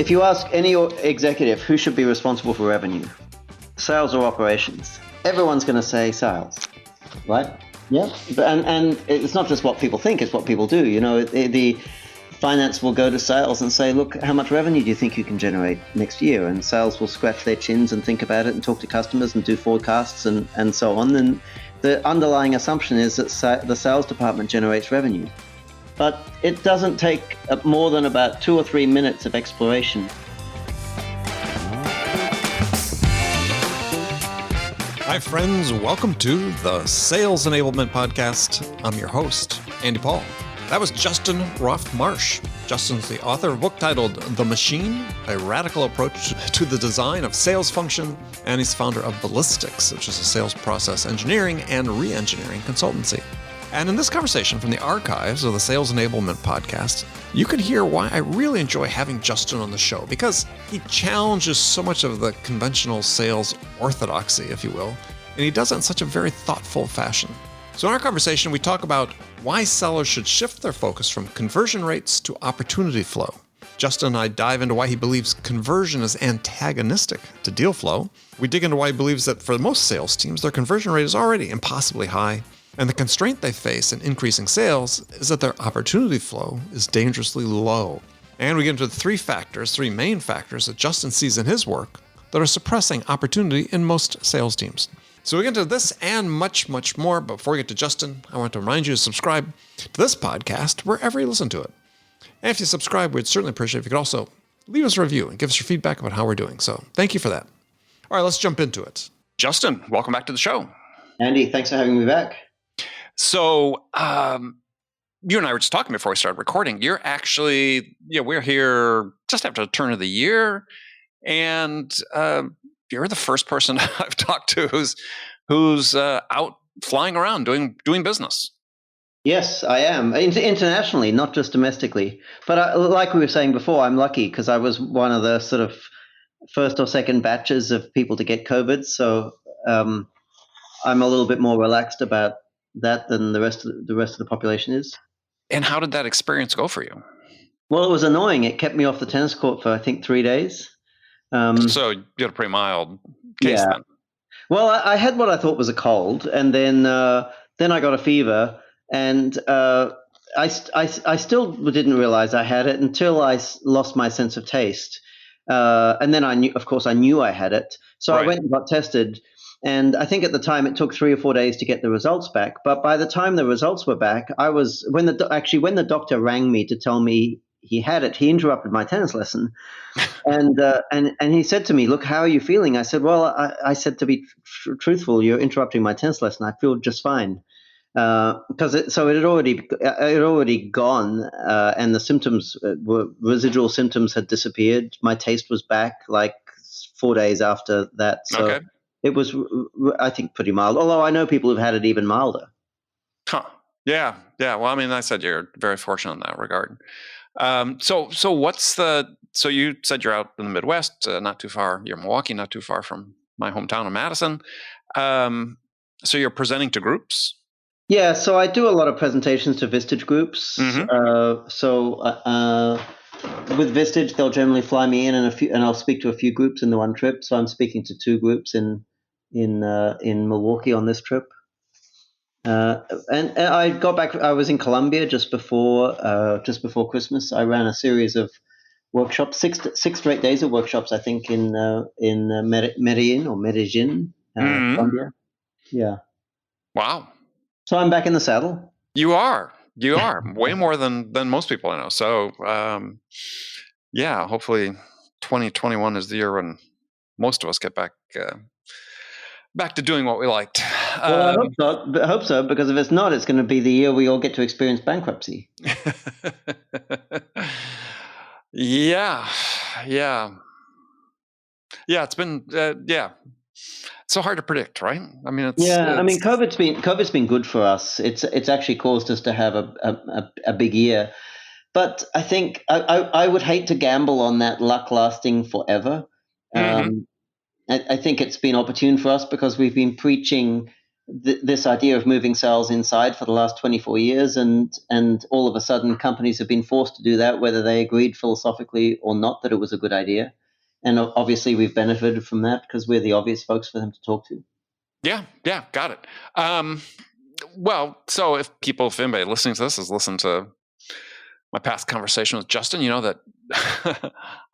If you ask any executive who should be responsible for revenue, sales or operations, everyone's going to say sales, right? Yeah. And it's not just what people think, it's what people do. You know, the finance will go to sales and say, look, how much revenue do you think you can generate next year? And sales will scratch their chins and think about it and talk to customers and do forecasts and so on. And the underlying assumption is that the sales department generates revenue. But it doesn't take more than about 2 or 3 minutes of exploration. Hi, friends. Welcome to the Sales Enablement Podcast. I'm your host, Andy Paul. That was Justin Roff-Marsh. Justin's the author of a book titled The Machine, A Radical Approach to the Design of Sales Function, and he's founder of Ballistics, which is a sales process engineering and re-engineering consultancy. And in this conversation from the archives of the Sales Enablement Podcast, you can hear why I really enjoy having Justin on the show, because he challenges so much of the conventional sales orthodoxy, if you will, and he does it in such a very thoughtful fashion. So in our conversation, we talk about why sellers should shift their focus from conversion rates to opportunity flow. Justin and I dive into why he believes conversion is antagonistic to deal flow. We dig into why he believes that for most sales teams, their conversion rate is already impossibly high. And the constraint they face in increasing sales is that their opportunity flow is dangerously low. And we get into three main factors that Justin sees in his work that are suppressing opportunity in most sales teams. So we get into this and much, much more. But before we get to Justin, I want to remind you to subscribe to this podcast wherever you listen to it. And if you subscribe, we'd certainly appreciate it if you could also leave us a review and give us your feedback about how we're doing. So thank you for that. All right, let's jump into it. Justin, welcome back to the show. Andy, thanks for having me back. So you and I were just talking before we started recording. You're actually, we're here just after the turn of the year, and you're the first person I've talked to who's out flying around doing business. Yes, I am. Internationally, not just domestically. But like we were saying before, I'm lucky because I was one of the sort of first or second batches of people to get COVID. So I'm a little bit more relaxed about that than the rest of the population is. And how did that experience go for you? Well, it was annoying. It kept me off the tennis court for, I think, 3 days. So you had a pretty mild case then. Well, I had what I thought was a cold, and then I got a fever, and I still didn't realize I had it until I lost my sense of taste. And then I knew I had it. So right. I went and got tested. And I think at the time it took 3 or 4 days to get the results back. But by the time the results were back, when the doctor rang me to tell me he had it, he interrupted my tennis lesson, and he said to me, "Look, how are you feeling?" I said, "Well, I said, to be truthful, you're interrupting my tennis lesson. I feel just fine." Because it had already gone, and the symptoms residual symptoms had disappeared. My taste was back like 4 days after that. So. Okay. It was, I think, pretty mild, although I know people who've had it even milder. Huh. Yeah. Well, I mean, I said you're very fortunate in that regard. So you said you're out in the Midwest, not too far. You're in Milwaukee, not too far from my hometown of Madison. So you're presenting to groups? Yeah. So I do a lot of presentations to Vistage groups. Mm-hmm. With Vistage, they'll generally fly me in, and I'll speak to a few groups in the one trip. So I'm speaking to 2 groups in Milwaukee on this trip. And I got back. I was in Colombia just before Christmas. I ran a series of workshops, six straight days of workshops, I think, in Medellin, mm-hmm. Colombia. Yeah. Wow. So I'm back in the saddle. You are way more than most people I know. So, hopefully 2021 is the year when most of us get back to doing what we liked. Well, I hope so, because if it's not, it's going to be the year we all get to experience bankruptcy. Yeah. It's been, so hard to predict, right? I mean, COVID's been good for us. It's actually caused us to have a big year, but I think I would hate to gamble on that luck lasting forever. Mm-hmm. I think it's been opportune for us because we've been preaching this idea of moving sales inside for the last 24 years, and all of a sudden companies have been forced to do that, whether they agreed philosophically or not that it was a good idea. And obviously we've benefited from that because we're the obvious folks for them to talk to. Yeah, got it. Well, so if anybody listening to this has listened to my past conversation with Justin, you know that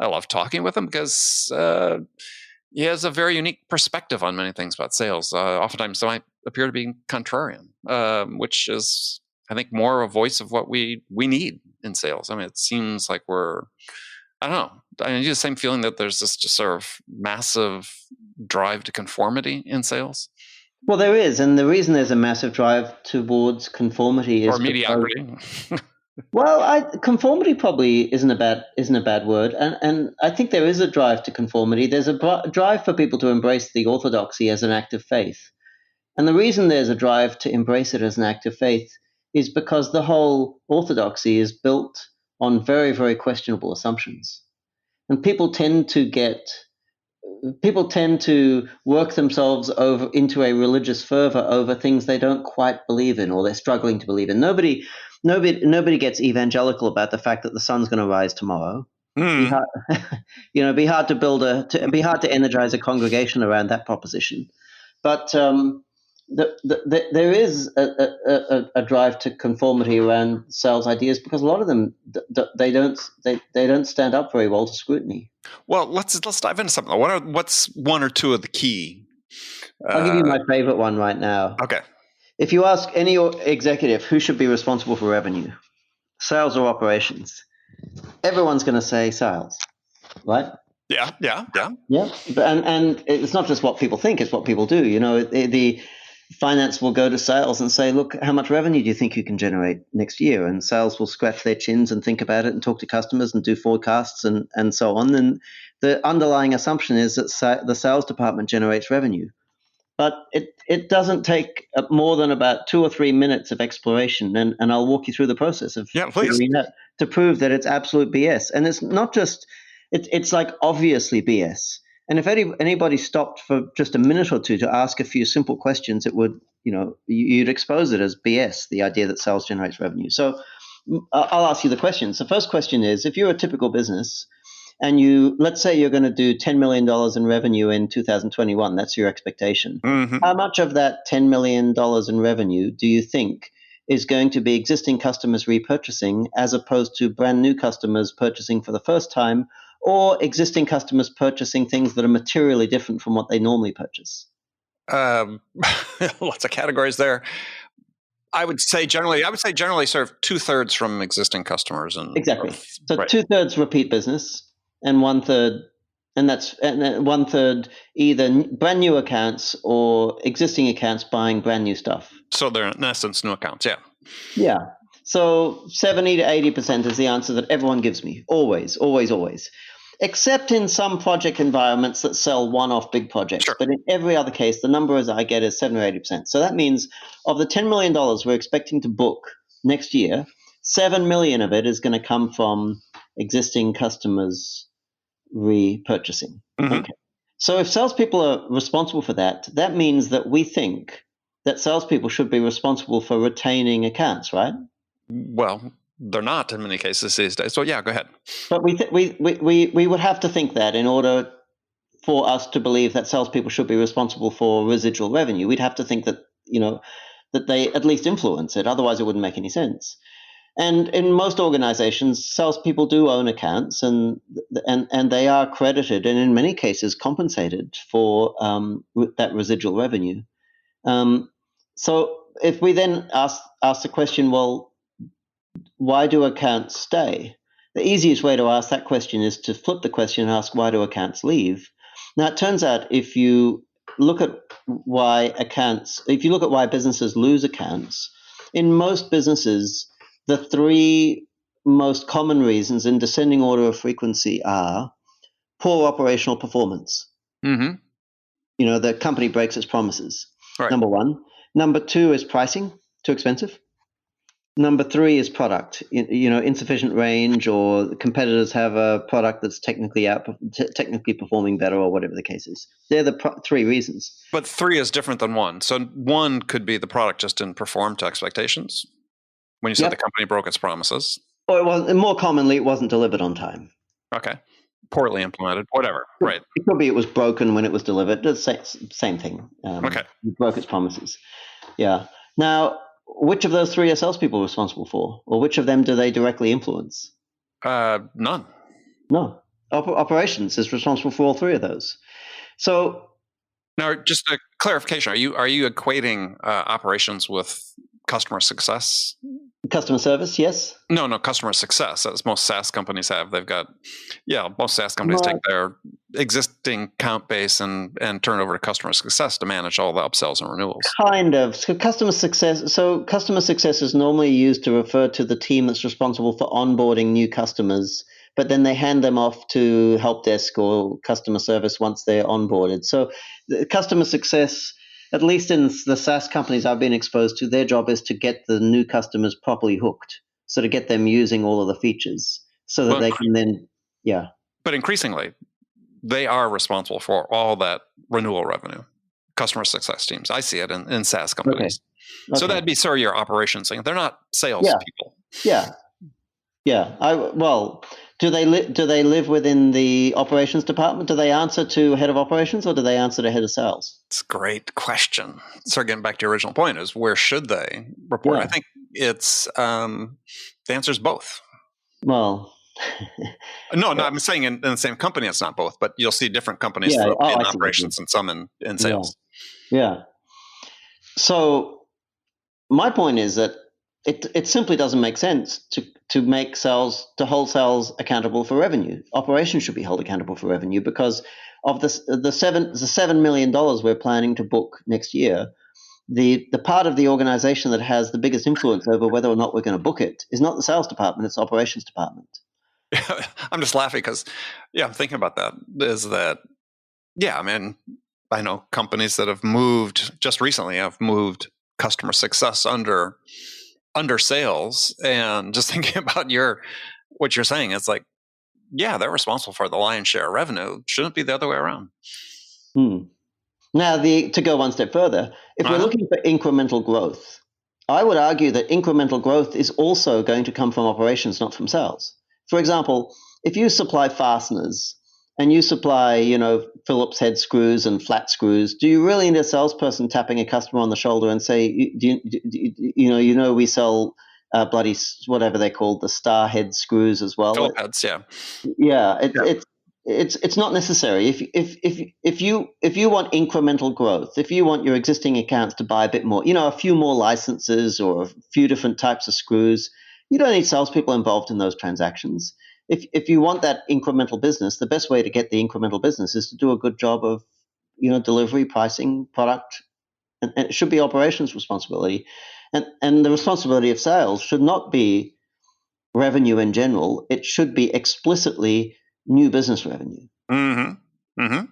I love talking with him because he has a very unique perspective on many things about sales. Oftentimes, I appear to be contrarian, which is, I think, more a voice of what we need in sales. I mean, it seems like I don't know. I get the same feeling that there's this just sort of massive drive to conformity in sales. Well, there is, and the reason there's a massive drive towards conformity is mediocrity. Well, conformity probably isn't a bad word, and I think there is a drive to conformity. There's a drive for people to embrace the orthodoxy as an act of faith, and the reason there's a drive to embrace it as an act of faith is because the whole orthodoxy is built on very, very questionable assumptions, and people tend to work themselves over into a religious fervor over things they don't quite believe in or they're struggling to believe in. Nobody gets evangelical about the fact that the sun's going to rise tomorrow. Be hard to energize a congregation around that proposition. But there is a drive to conformity around sales ideas because a lot of them they don't stand up very well to scrutiny. Well, let's dive into something. What's one or two of the key? I'll give you my favorite one right now. Okay. If you ask any executive who should be responsible for revenue, sales or operations, everyone's going to say sales, right? Yeah. And it's not just what people think; it's what people do. You know, the finance will go to sales and say, "Look, how much revenue do you think you can generate next year?" And sales will scratch their chins and think about it and talk to customers and do forecasts and so on. And the underlying assumption is that the sales department generates revenue. But it doesn't take more than about 2 or 3 minutes of exploration, and I'll walk you through the process of doing that to prove that it's absolute BS. And it's not just it's like obviously BS. And if anybody stopped for just a minute or two to ask a few simple questions, it would, you'd expose it as BS, the idea that sales generates revenue. So I'll ask you the questions. The first question is, if you're a typical business and let's say you're going to do $10 million in revenue in 2021, that's your expectation. Mm-hmm. How much of that $10 million in revenue do you think is going to be existing customers repurchasing as opposed to brand new customers purchasing for the first time, or existing customers purchasing things that are materially different from what they normally purchase? Lots of categories there. I would say generally sort of 2/3 from existing customers. Exactly. So right. 2/3 repeat business and 1/3, and 1/3 either brand new accounts or existing accounts buying brand new stuff. So they're in essence new accounts, yeah. Yeah. So 70 to 80% is the answer that everyone gives me. Always, always, always. Except in some project environments that sell one-off big projects. Sure. But in every other case, the number as I get is 7 or 80%. So that means of the $10 million we're expecting to book next year, $7 million of it is going to come from existing customers repurchasing. Mm-hmm. Okay. So if salespeople are responsible for that, that means that we think that salespeople should be responsible for retaining accounts, right? Well, they're not in many cases these days. So yeah, go ahead. But we would have to think that in order for us to believe that salespeople should be responsible for residual revenue, we'd have to think that that they at least influence it. Otherwise, it wouldn't make any sense. And in most organizations, salespeople do own accounts, and they are credited and in many cases compensated for that residual revenue. So if we then ask the question, well, why do accounts stay? The easiest way to ask that question is to flip the question and ask, why do accounts leave? Now, it turns out if you look at why businesses lose accounts, in most businesses, the 3 most common reasons in descending order of frequency are poor operational performance. Mm-hmm. The company breaks its promises. Right. Number 1. Number 2 is pricing, too expensive. Number 3 is product. Insufficient range, or competitors have a product that's technically performing better, or whatever the case is. They're the 3 reasons. But 3 is different than 1. So 1 could be the product just didn't perform to expectations when you said the company broke its promises. Or more commonly, it wasn't delivered on time. Okay. Poorly implemented, whatever. Right. It could be it was broken when it was delivered. It's the same thing. Okay. It broke its promises. Yeah. Now, which of those 3 are salespeople responsible for? Or which of them do they directly influence? None. No. Operations is responsible for all 3 of those. So now, just a clarification: are you equating operations with customer success? Customer service, yes. No, customer success, as most SaaS companies have. They've got, most SaaS companies take their existing account base and turn it over to customer success to manage all the upsells and renewals. Kind of. So customer success is normally used to refer to the team that's responsible for onboarding new customers, but then they hand them off to help desk or customer service once they're onboarded. So the customer success, at least in the SaaS companies I've been exposed to, their job is to get the new customers properly hooked. So to get them using all of the features so that they can then, But increasingly, they are responsible for all that renewal revenue, customer success teams. I see it in SaaS companies. Okay. So that'd be sort of your operations thing. They're not sales people. Yeah. Do they live within the operations department? Do they answer to head of operations, or do they answer to head of sales? It's a great question. So getting back to your original point is, where should they report? I think it's the answer is both. Well, no, I'm saying in the same company it's not both, but you'll see different companies in operations and some in sales. Yeah. So my point is that it simply doesn't make sense to make hold sales accountable for revenue. Operations should be held accountable for revenue because of the $7 million we're planning to book next year. The part of the organization that has the biggest influence over whether or not we're going to book it is not the sales department; it's the operations department. I'm just laughing because, I'm thinking about that. Is that, I mean, I know companies that have moved just recently customer success under sales, and just thinking about what you're saying, it's like, they're responsible for the lion's share of revenue. Shouldn't it be the other way around? Now, to go one step further, if we're looking for incremental growth, I would argue that incremental growth is also going to come from operations, not from sales. For example, if you supply fasteners and you supply, Phillips head screws and flat screws, do you really need a salesperson tapping a customer on the shoulder and say, we sell bloody whatever they're called, the star head screws as well? Phillips heads, yeah. Yeah, it's not necessary. If you want incremental growth, if you want your existing accounts to buy a bit more, a few more licenses or a few different types of screws, you don't need salespeople involved in those transactions. If you want that incremental business, the best way to get the incremental business is to do a good job of, delivery, pricing, product, and it should be operations responsibility. And the responsibility of sales should not be revenue in general. It should be explicitly new business revenue. Mm-hmm. Mm-hmm.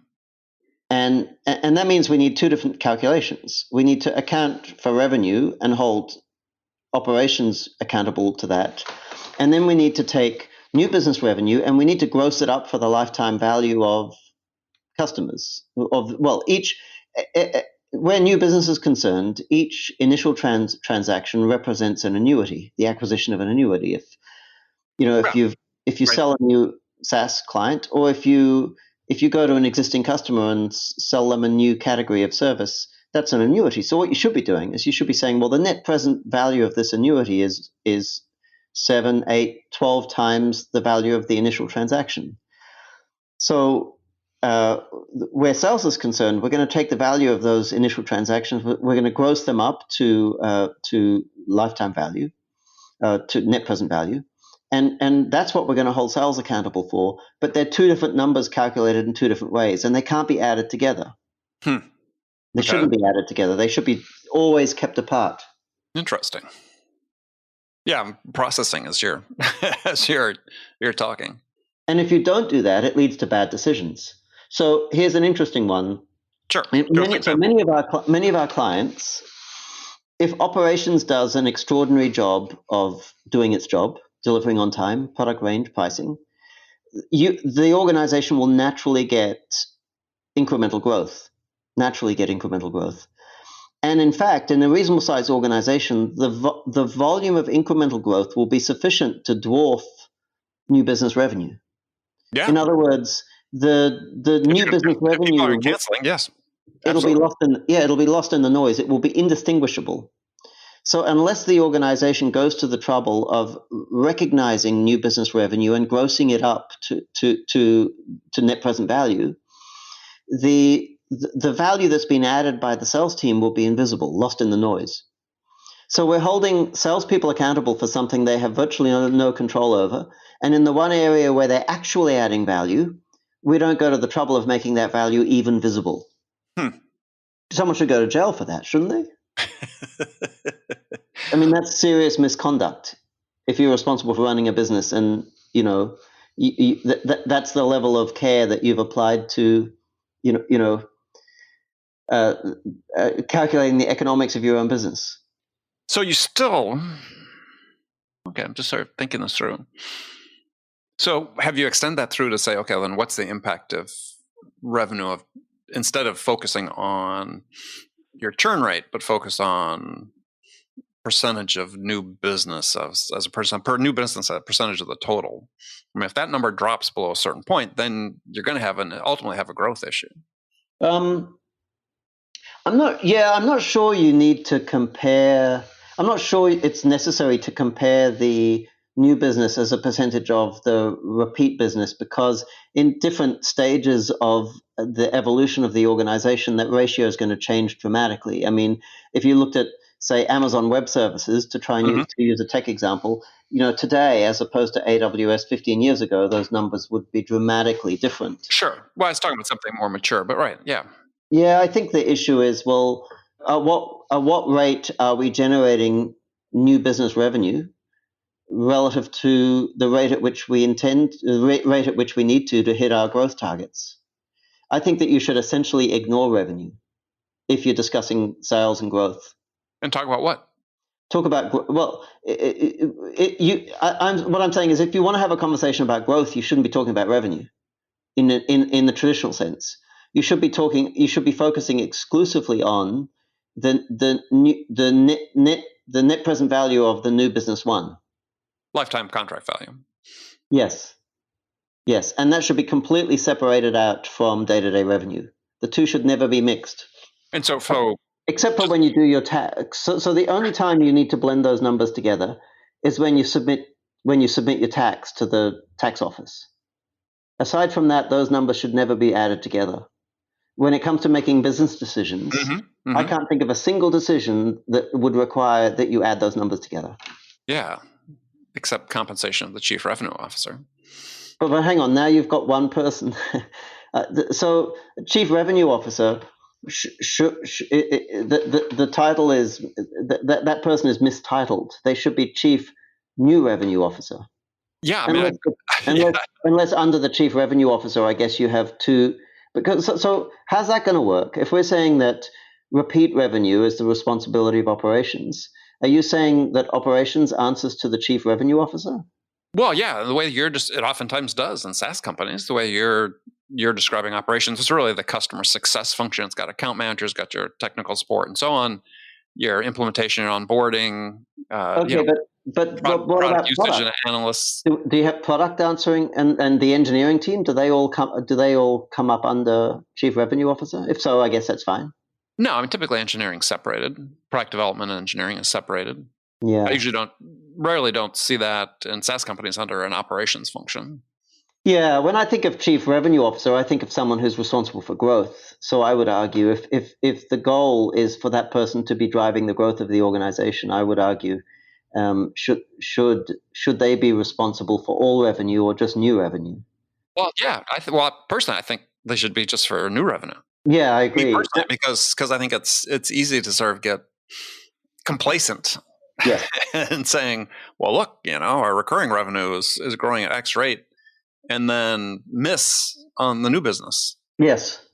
And that means we need 2 different calculations. We need to account for revenue and hold operations accountable to that. And then we need to take new business revenue and we need to gross it up for the lifetime value of customers. Where new business is concerned, each initial transaction represents an annuity, the acquisition of an annuity. If you sell a new SaaS client, or if you go to an existing customer and sell them a new category of service, that's an annuity. So what you should be doing is you should be saying, well, the net present value of this annuity is 7, 8, 12 times the value of the initial transaction. So where sales is concerned, we're going to take the value of those initial transactions, we're going to gross them up to lifetime value, to net present value. And that's what we're going to hold sales accountable for. But they're 2 different numbers calculated in 2 different ways, and they can't be added together. They shouldn't be added together. They should be always kept apart. Interesting. Yeah, processing as you're talking. And if you don't do that, it leads to bad decisions. So here's an interesting one. Sure. Many of our clients if operations does an extraordinary job of doing its job, delivering on time, product range, pricing, the organization will naturally get incremental growth. And in fact, in a reasonable sized organization, the volume of incremental growth will be sufficient to dwarf new business revenue. Yeah. In other words, the new business revenue, people are canceling, yes. It'll be lost in the noise. It will be indistinguishable. So unless the organization goes to the trouble of recognizing new business revenue and grossing it up to net present value, the value that's been added by the sales team will be invisible, lost in the noise. So we're holding salespeople accountable for something they have virtually no control over. And in the one area where they're actually adding value, we don't go to the trouble of making that value even visible. Someone should go to jail for that, shouldn't they? I mean, that's serious misconduct. If you're responsible for running a business, and that's the level of care that you've applied to, calculating the economics of your own business. So you still, okay, I'm just sort of thinking this through. So have you extend that through to say, okay, then what's the impact of revenue of, instead of focusing on your churn rate, but focus on percentage of new business as a percent per new business, a percentage of the total. I mean, if that number drops below a certain point, then you're going to ultimately have a growth issue. I'm not sure you need to compare. I'm not sure it's necessary to compare the new business as a percentage of the repeat business, because in different stages of the evolution of the organization, that ratio is going to change dramatically. I mean, if you looked at, say, Amazon Web Services, to try and use a tech example, today, as opposed to AWS 15 years ago, those numbers would be dramatically different. Sure. Well, I was talking about something more mature, but right, yeah. Yeah, I think the issue is, well, at what rate are we generating new business revenue relative to the rate at which we rate at which we need to hit our growth targets? I think that you should essentially ignore revenue if you're discussing sales and growth. And talk about what? Talk about, well, what I'm saying is, if you want to have a conversation about growth, you shouldn't be talking about revenue in the traditional sense. You should be focusing exclusively on the net present value of the new business won. Lifetime contract value. Yes, and that should be completely separated out from day-to-day revenue. The two should never be mixed. And so, except for when you do your tax. So the only time you need to blend those numbers together is when you submit your tax to the tax office. Aside from that, those numbers should never be added together. When it comes to making business decisions, I can't think of a single decision that would require that you add those numbers together. Yeah, except compensation of the chief revenue officer. But hang on, now you've got one person. So chief revenue officer, the title is, that person is mistitled. They should be chief new revenue officer. Yeah, unless under the chief revenue officer, I guess you have two. Because so how's that going to work? If we're saying that repeat revenue is the responsibility of operations, are you saying that operations answers to the chief revenue officer? Well, yeah, the way it oftentimes does in SaaS companies, the way you're describing operations, it's really the customer success function. It's got account managers, got your technical support, and so on. Your implementation and onboarding. Okay, but what about usage product? and analysts? Do you have product answering and the engineering team? Do they all come up under chief revenue officer? If so, I guess that's fine. No, I mean, typically engineering is separated. Product development and engineering is separated. Yeah. I rarely don't see that in SaaS companies under an operations function. Yeah, when I think of chief revenue officer, I think of someone who's responsible for growth. So I would argue if the goal is for that person to be driving the growth of the organization, I would argue should they be responsible for all revenue or just new revenue? Well, yeah, personally, I think they should be just for new revenue. Yeah, I agree. Personally, because I think it's easy to sort of get complacent. Yes. And saying, well, look, our recurring revenue is growing at X rate, and then miss on the new business. Yes.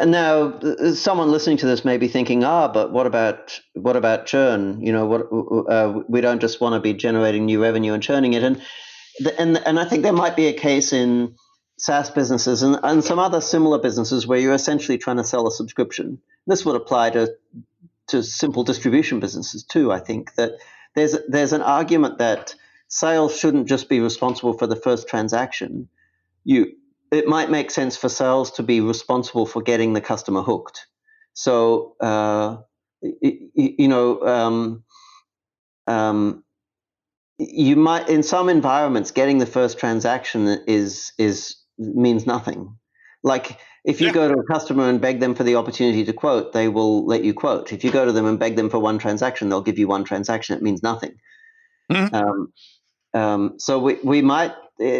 Now, someone listening to this may be thinking, but what about churn? We don't just want to be generating new revenue and churning it, and I think there might be a case in SaaS businesses and some other similar businesses where you're essentially trying to sell a subscription. This would apply to simple distribution businesses too. I think that there's an argument that sales shouldn't just be responsible for the first transaction. It might make sense for sales to be responsible for getting the customer hooked. So you might, in some environments, getting the first transaction means nothing. Like if you go to a customer and beg them for the opportunity to quote, they will let you quote. If you go to them and beg them for one transaction, they'll give you one transaction. It means nothing. So we might,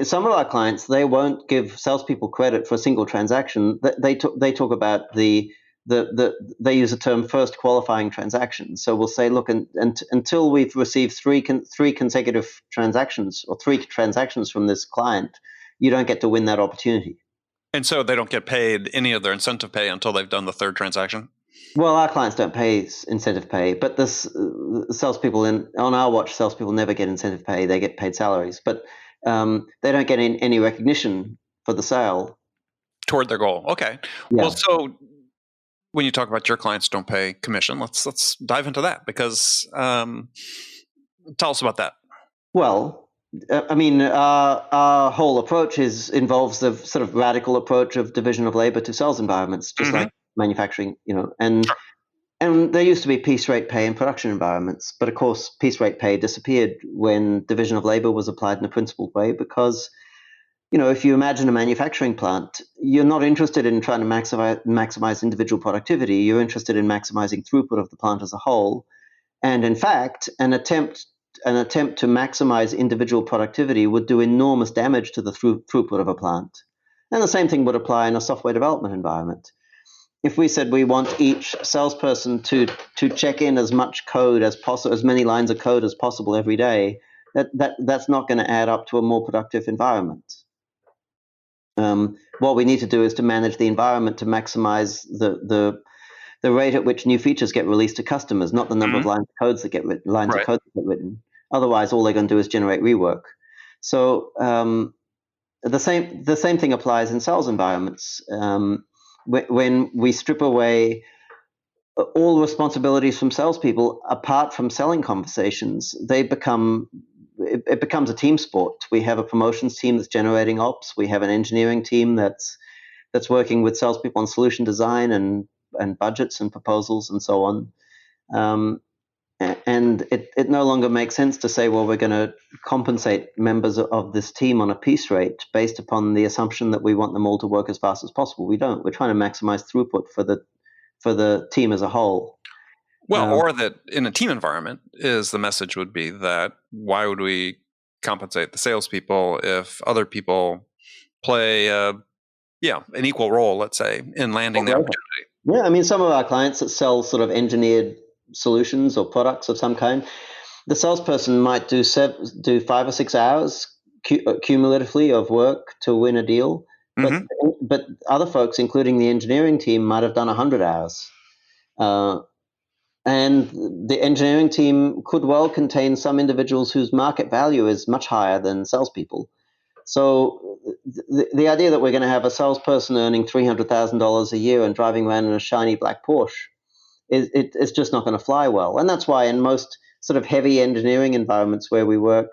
some of our clients, they won't give salespeople credit for a single transaction. They talk about they use the term first qualifying transaction. So we'll say, look, until we've received three consecutive transactions or three transactions from this client, you don't get to win that opportunity. And so they don't get paid any of their incentive pay until they've done the third transaction? Well, our clients don't pay incentive pay, but salespeople on our watch, salespeople never get incentive pay. They get paid salaries, but they don't get any recognition for the sale. Toward their goal. Okay. Yeah. Well, so when you talk about your clients don't pay commission, let's dive into that, because tell us about that. Well, I mean, our whole approach involves the sort of radical approach of division of labor to sales environments, just like manufacturing, and there used to be piece rate pay in production environments, but of course piece rate pay disappeared when division of labor was applied in a principled way, because if you imagine a manufacturing plant, you're not interested in trying to maximize individual productivity. You're interested in maximizing throughput of the plant as a whole, and in fact an attempt to maximize individual productivity would do enormous damage to the throughput of a plant. And the same thing would apply in a software development environment. If we said we want each salesperson to check in as much code as possible, as many lines of code as possible every day, that's not going to add up to a more productive environment. What we need to do is to manage the environment to maximize the rate at which new features get released to customers, not the number of lines of code that get written. Otherwise, all they're going to do is generate rework. So the same thing applies in sales environments. When we strip away all responsibilities from salespeople, apart from selling conversations, it becomes a team sport. We have a promotions team that's generating ops. We have an engineering team that's working with salespeople on solution design and budgets and proposals and so on. And it no longer makes sense to say, well, we're going to compensate members of this team on a piece rate based upon the assumption that we want them all to work as fast as possible. We don't. We're trying to maximize throughput for the team as a whole. Well, or that in a team environment, the message would be that why would we compensate the salespeople if other people play an equal role, let's say, in landing the opportunity? Yeah, I mean, some of our clients that sell sort of engineered solutions or products of some kind, the salesperson might do 5 or 6 hours cumulatively of work to win a deal, but other folks, including the engineering team, might have done 100 hours. And the engineering team could well contain some individuals whose market value is much higher than salespeople. So the idea that we're going to have a salesperson earning $300,000 a year and driving around in a shiny black Porsche, it's just not going to fly well. And that's why in most sort of heavy engineering environments where we work,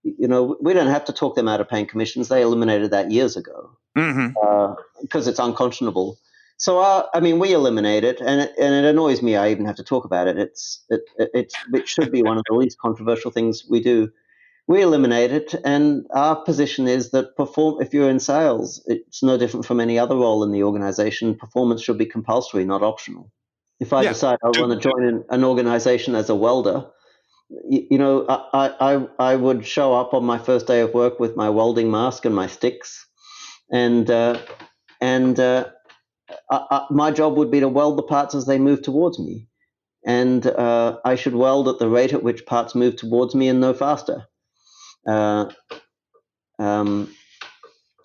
we don't have to talk them out of paying commissions. They eliminated that years ago because it's unconscionable. So, we eliminate it, and it annoys me. I even have to talk about it. It should be one of the least controversial things we do. We eliminate it, and our position is that if you're in sales, it's no different from any other role in the organization. Performance should be compulsory, not optional. If I decide I want to join an organization as a welder, I would show up on my first day of work with my welding mask and my sticks, and my job would be to weld the parts as they move towards me, and I should weld at the rate at which parts move towards me and no faster.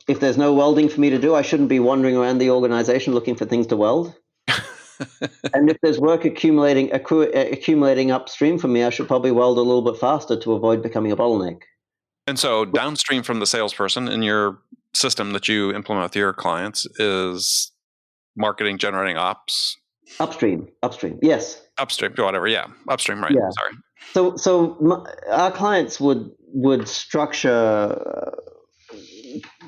if there's no welding for me to do, I shouldn't be wandering around the organization looking for things to weld. And if there's work accumulating upstream for me, I should probably weld a little bit faster to avoid becoming a bottleneck. And so downstream from the salesperson in your system that you implement with your clients is marketing, generating ops. Upstream, yes. Upstream, whatever, yeah. Upstream, right? Yeah. Sorry. So our clients would structure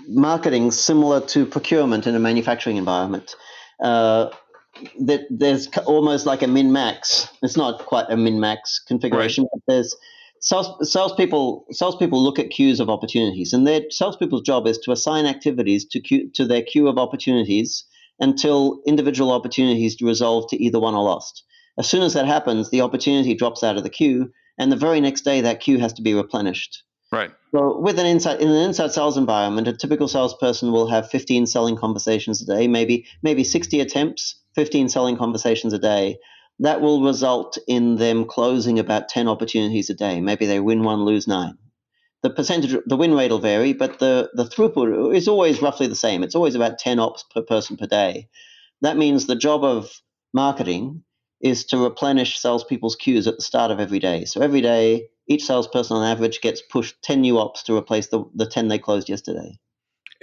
marketing similar to procurement in a manufacturing environment. That there's almost like a min-max. It's not quite a min-max configuration, Right. but there's salespeople look at queues of opportunities, and their salespeople's job is to assign activities to their queue of opportunities until individual opportunities resolve to either won or lost. As soon as that happens, the opportunity drops out of the queue, and the very next day that queue has to be replenished. Right. So in an inside sales environment, a typical salesperson will have 15 selling conversations a day, maybe 60 attempts, 15 selling conversations a day. That will result in them closing about 10 opportunities a day. Maybe they win 1, lose 9. The win rate will vary, but the throughput is always roughly the same. It's always about 10 ops per person per day. That means the job of marketing is to replenish salespeople's queues at the start of every day. So every day, each salesperson on average gets pushed 10 new ops to replace the 10 they closed yesterday.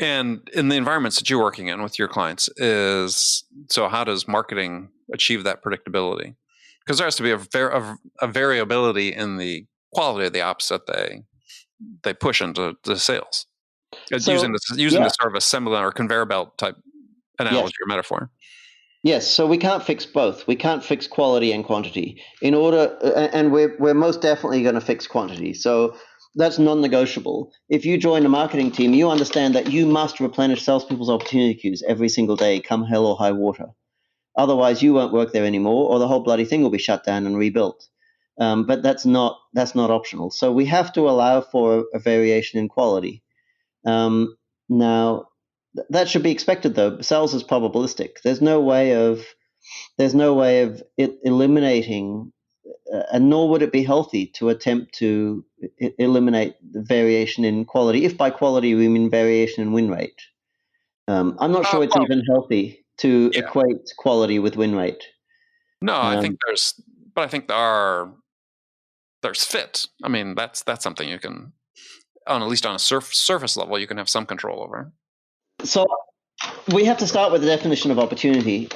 And in the environments that you're working in with your clients so how does marketing achieve that predictability? Because there has to be a variability in the quality of the ops that they push into the sales. Using the sort of a similar or conveyor belt type analogy or metaphor. Yes, so we can't fix both. We can't fix quality and quantity. And we're most definitely going to fix quantity. So that's non-negotiable. If you join a marketing team, you understand that you must replenish salespeople's opportunity queues every single day, come hell or high water. Otherwise, you won't work there anymore, or the whole bloody thing will be shut down and rebuilt. But that's not optional. So we have to allow for a variation in quality. Now, that should be expected, though. Sales is probabilistic. There's no way of it eliminating, and nor would it be healthy to attempt to eliminate the variation in quality. If by quality we mean variation in win rate, I'm not sure it's even healthy to equate quality with win rate. No, I think there's fit. I mean, that's something you can, at least on a surface level, you can have some control over. So we have to start with the definition of opportunity.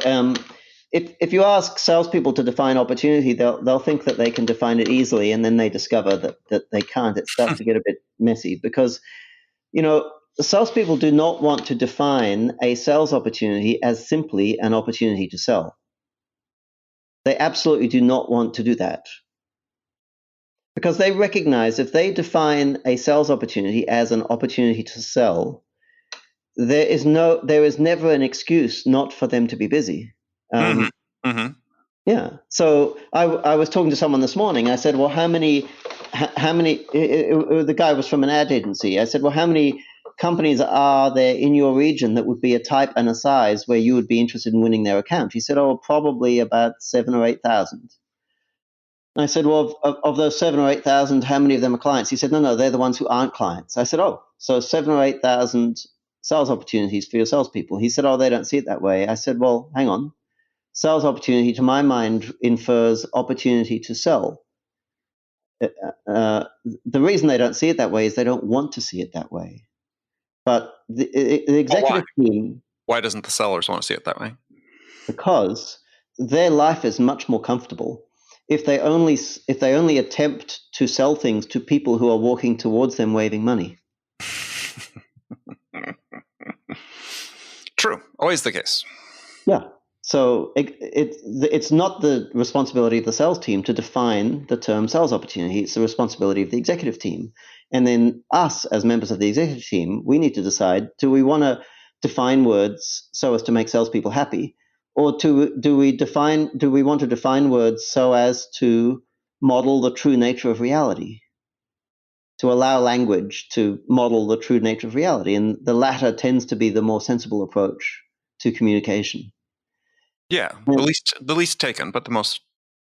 If you ask salespeople to define opportunity, they'll think that they can define it easily, and then they discover that they can't. It starts to get a bit messy because, salespeople do not want to define a sales opportunity as simply an opportunity to sell. They absolutely do not want to do that. Because they recognize if they define a sales opportunity as an opportunity to sell, there is never an excuse not for them to be busy. Yeah. So I was talking to someone this morning. I said, well, how many? The guy was from an ad agency. I said, well, how many companies are there in your region that would be a type and a size where you would be interested in winning their account? He said, oh, probably about 7,000 or 8,000. I said, well, of those 7,000 or 8,000, how many of them are clients? He said, no, they're the ones who aren't clients. I said, oh, so 7,000 or 8,000 sales opportunities for your salespeople. He said, oh, they don't see it that way. I said, well, hang on. Sales opportunity, to my mind, infers opportunity to sell. The reason they don't see it that way is they don't want to see it that way. But the executive team... Why doesn't the sellers want to see it that way? Because their life is much more comfortable if they only attempt to sell things to people who are walking towards them waving money. True. Always the case. Yeah. So it's not the responsibility of the sales team to define the term sales opportunity. It's the responsibility of the executive team. And then us, as members of the executive team, we need to decide, do we want to define words so as to make salespeople happy? Or do we want to define words so as to model the true nature of reality? To allow language to model the true nature of reality. And the latter tends to be the more sensible approach to communication. Yeah, the least taken, but the most.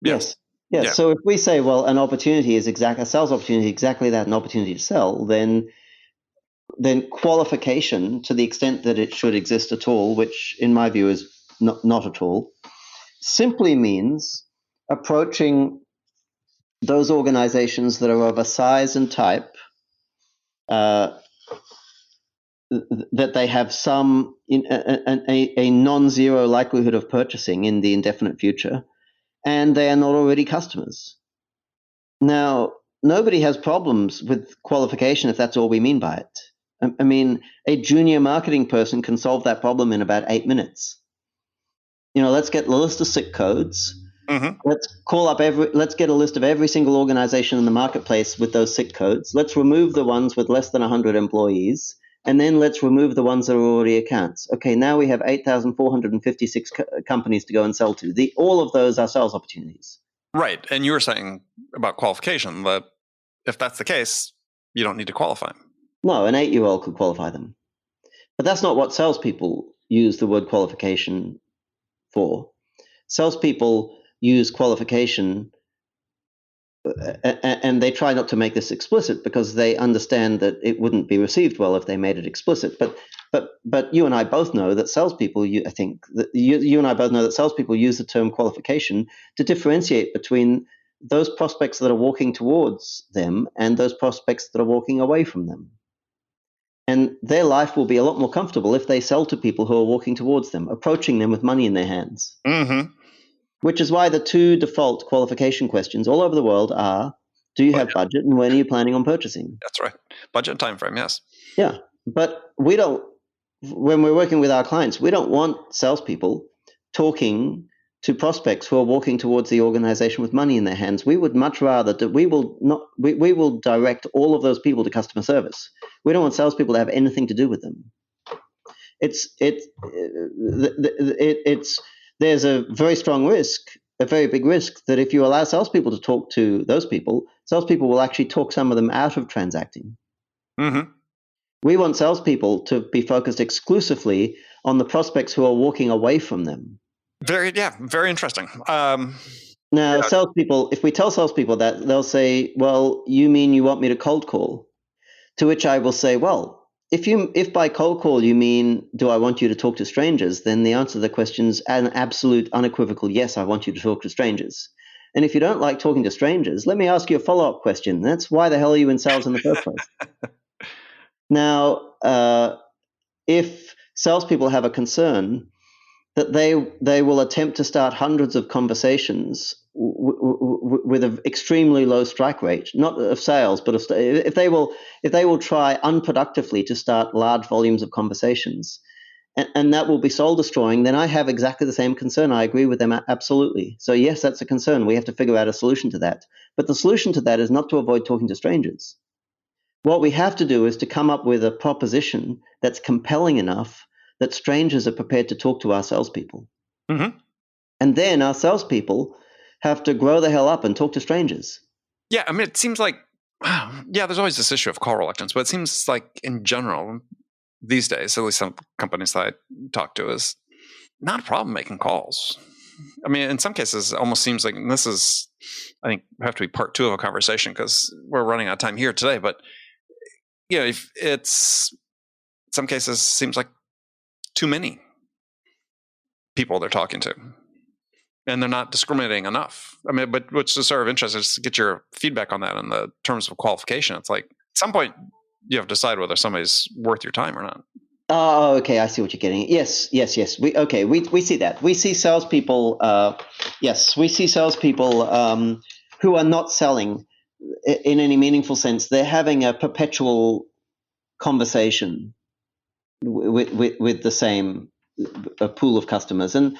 Yes. Yeah. So if we say, well, an opportunity is a sales opportunity, exactly that, an opportunity to sell, then then qualification, to the extent that it should exist at all, which in my view is not at all, simply means approaching those organizations that are of a size and type that they have a non-zero likelihood of purchasing in the indefinite future, and they are not already customers. Now, nobody has problems with qualification if that's all we mean by it. I mean, a junior marketing person can solve that problem in about 8 minutes. Let's get a list of SIC codes. Mm-hmm. Let's get a list of every single organization in the marketplace with those SIC codes. Let's remove the ones with less than 100 employees, and then let's remove the ones that are already accounts. Okay, now we have 8,456 companies to go and sell to. All of those are sales opportunities. Right. And you were saying about qualification that if that's the case, you don't need to qualify them. No, an 8-year-old could qualify them. But that's not what salespeople use the word qualification for. Salespeople use qualification, and they try not to make this explicit because they understand that it wouldn't be received well if they made it explicit. But you and I both know that salespeople, you and I both know that salespeople use the term qualification to differentiate between those prospects that are walking towards them and those prospects that are walking away from them. And their life will be a lot more comfortable if they sell to people who are walking towards them, approaching them with money in their hands. Mm-hmm. Which is why the two default qualification questions all over the world are, do you have budget and when are you planning on purchasing? That's right. Budget and time frame, yes. Yeah, but when we're working with our clients, we don't want salespeople talking to prospects who are walking towards the organization with money in their hands. We would much rather that we will direct all of those people to customer service. We don't want salespeople to have anything to do with them. There's a very strong risk, a very big risk, that if you allow salespeople to talk to those people, salespeople will actually talk some of them out of transacting. Mm-hmm. We want salespeople to be focused exclusively on the prospects who are walking away from them. Very interesting. Salespeople, if we tell salespeople that, they'll say, well, you mean you want me to cold call? To which I will say, well, if by cold call you mean, do I want you to talk to strangers, then the answer to the question is an absolute unequivocal yes, I want you to talk to strangers. And if you don't like talking to strangers, let me ask you a follow-up question. That's why the hell are you in sales in the first place? Now, if salespeople have a concern that they will attempt to start hundreds of conversations with an extremely low strike rate, not of sales, but if they will try unproductively to start large volumes of conversations, and that will be soul destroying, then I have exactly the same concern. I agree with them absolutely. So yes, that's a concern. We have to figure out a solution to that. But the solution to that is not to avoid talking to strangers. What we have to do is to come up with a proposition that's compelling enough that strangers are prepared to talk to our salespeople. Mm-hmm. And then our salespeople have to grow the hell up and talk to strangers. Yeah, I mean, it seems like, there's always this issue of call reluctance, but it seems like in general, these days, at least some companies that I talk to, is not a problem making calls. I mean, in some cases, it almost seems like, and this is, I think, have to be part 2 of a conversation because we're running out of time here today, but if it's, in some cases, seems like too many people they're talking to, and they're not discriminating enough. I mean, but what's just sort of interesting is to get your feedback on that in the terms of qualification. It's like at some point you have to decide whether somebody's worth your time or not. Oh, okay. I see what you're getting at. Yes. We see that. We see salespeople. We see salespeople who are not selling in any meaningful sense. They're having a perpetual conversation with the same pool of customers, and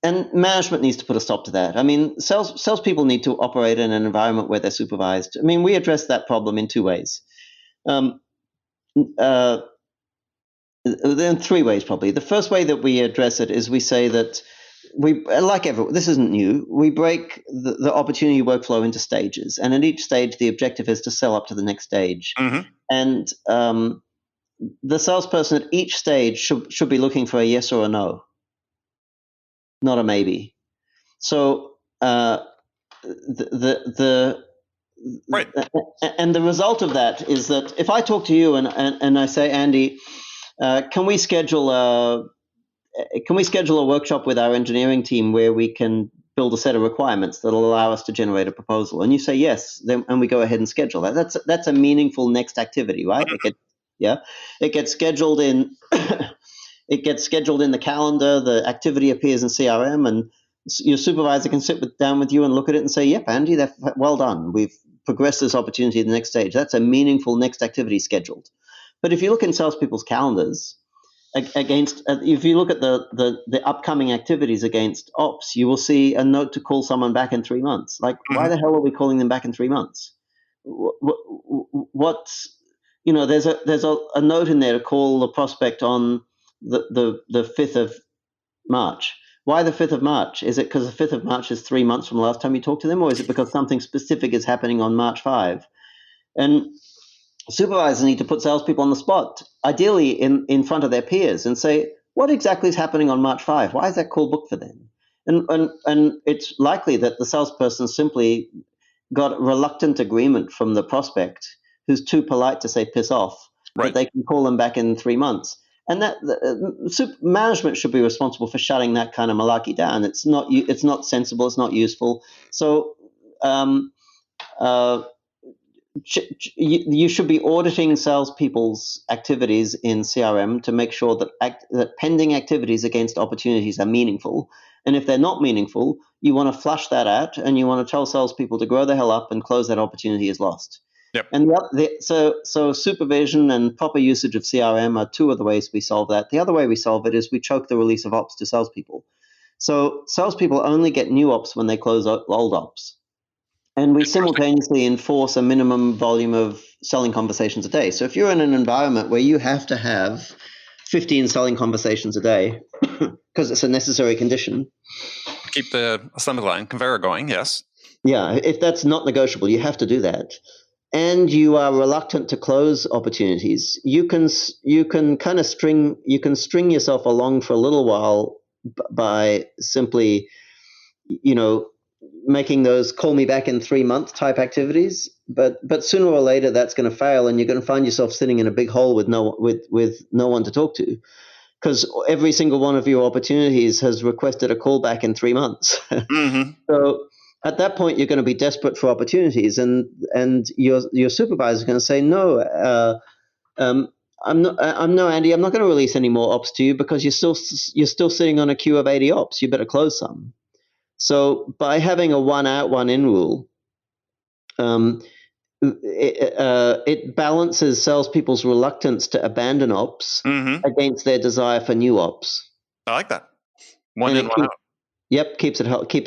management needs to put a stop to that. I mean, salespeople need to operate in an environment where they're supervised. I mean, we address that problem in 2 ways. In 3 ways, probably. The first way that we address it is we say that this isn't new. We break the opportunity workflow into stages, and at each stage, the objective is to sell up to the next stage. Mm-hmm. And the salesperson at each stage should be looking for a yes or a no, not a maybe. So the Right. And the result of that is that if I talk to you and I say, Andy, can we schedule a workshop with our engineering team where we can build a set of requirements that will allow us to generate a proposal? And you say yes, and we go ahead and schedule that. That's a meaningful next activity, right? It gets scheduled in. It gets scheduled in the calendar. The activity appears in CRM, and your supervisor can sit down with you and look at it and say, "Yep, Andy, well done. We've progressed this opportunity to the next stage." That's a meaningful next activity scheduled. But if you look in salespeople's calendars, if you look at the upcoming activities against ops, you will see a note to call someone back in 3 months. Like, why the hell are we calling them back in 3 months? What's there's a note in there to call the prospect on the 5th of March. Why the 5th of March? Is it because the 5th of March is 3 months from the last time you talked to them, or is it because something specific is happening on March 5? And supervisors need to put salespeople on the spot, ideally in front of their peers, and say, what exactly is happening on March 5? Why is that call booked for them? And it's likely that the salesperson simply got reluctant agreement from the prospect, who's too polite to say piss off, that they can call them back in 3 months. And that management should be responsible for shutting that kind of malarkey down. It's not sensible. It's not useful. So you should be auditing salespeople's activities in CRM to make sure that pending activities against opportunities are meaningful. And if they're not meaningful, you want to flush that out, and you want to tell salespeople to grow the hell up and close that opportunity as lost. Yep. And so supervision and proper usage of CRM are two of the ways we solve that. The other way we solve it is we choke the release of ops to salespeople. So salespeople only get new ops when they close old ops. And we simultaneously enforce a minimum volume of selling conversations a day. So if you're in an environment where you have to have 15 selling conversations a day because it's a necessary condition. Keep the assembly line conveyor going, yes. Yeah, if that's not negotiable, you have to do that. And you are reluctant to close opportunities, you can string yourself along for a little while by simply, making those call me back in 3 months type activities. But sooner or later that's going to fail, and you're going to find yourself sitting in a big hole with no one to talk to, because every single one of your opportunities has requested a call back in 3 months. Mm-hmm. So at that point, you're going to be desperate for opportunities, and your supervisor is going to say, no, Andy, I'm not going to release any more ops to you because you're still sitting on a queue of 80 ops. You better close some. So by having a one out, one in rule, it balances salespeople's reluctance to abandon ops against their desire for new ops. I like that. One in, one out. Yep, keeps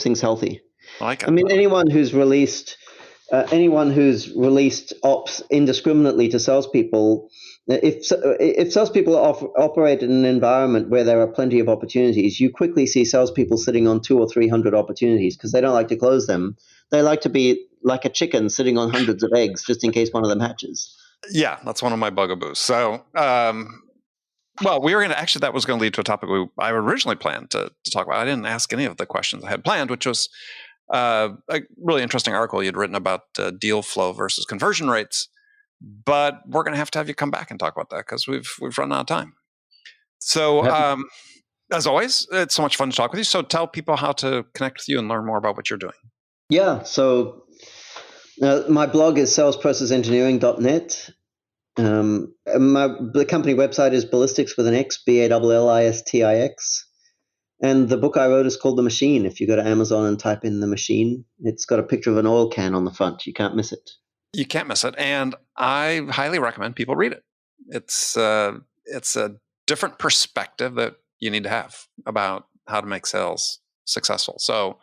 things healthy. I like it. I mean, anyone who's released ops indiscriminately to salespeople, if salespeople operate in an environment where there are plenty of opportunities, you quickly see salespeople sitting on 200 or 300 opportunities because they don't like to close them. They like to be like a chicken sitting on hundreds of eggs just in case one of them hatches. Yeah, that's one of my bugaboos. So, well, we were going to actually, that was going to lead to a topic I originally planned to talk about. I didn't ask any of the questions I had planned, which was a really interesting article you'd written about deal flow versus conversion rates. But we're going to have you come back and talk about that because we've run out of time. So, as always, it's so much fun to talk with you. So tell people how to connect with you and learn more about what you're doing. Yeah. So my blog is salesprocessengineering.net. The company website is Ballistics with an X, BALLISTIX. And the book I wrote is called The Machine. If you go to Amazon and type in The Machine, it's got a picture of an oil can on the front. You can't miss it. You can't miss it. And I highly recommend people read it. It's a different perspective that you need to have about how to make sales successful. So,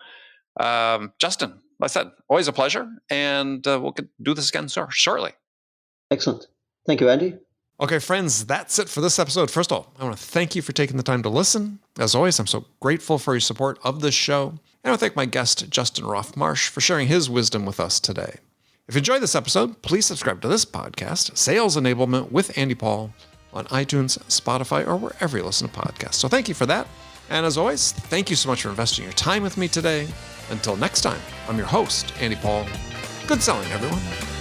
Justin, like I said, always a pleasure. And we'll do this again shortly. Excellent. Thank you, Andy. Okay, friends, that's it for this episode. First of all, I want to thank you for taking the time to listen. As always, I'm so grateful for your support of this show. And I want to thank my guest, Justin Roff-Marsh, for sharing his wisdom with us today. If you enjoyed this episode, please subscribe to this podcast, Sales Enablement with Andy Paul, on iTunes, Spotify, or wherever you listen to podcasts. So thank you for that. And as always, thank you so much for investing your time with me today. Until next time, I'm your host, Andy Paul. Good selling, everyone.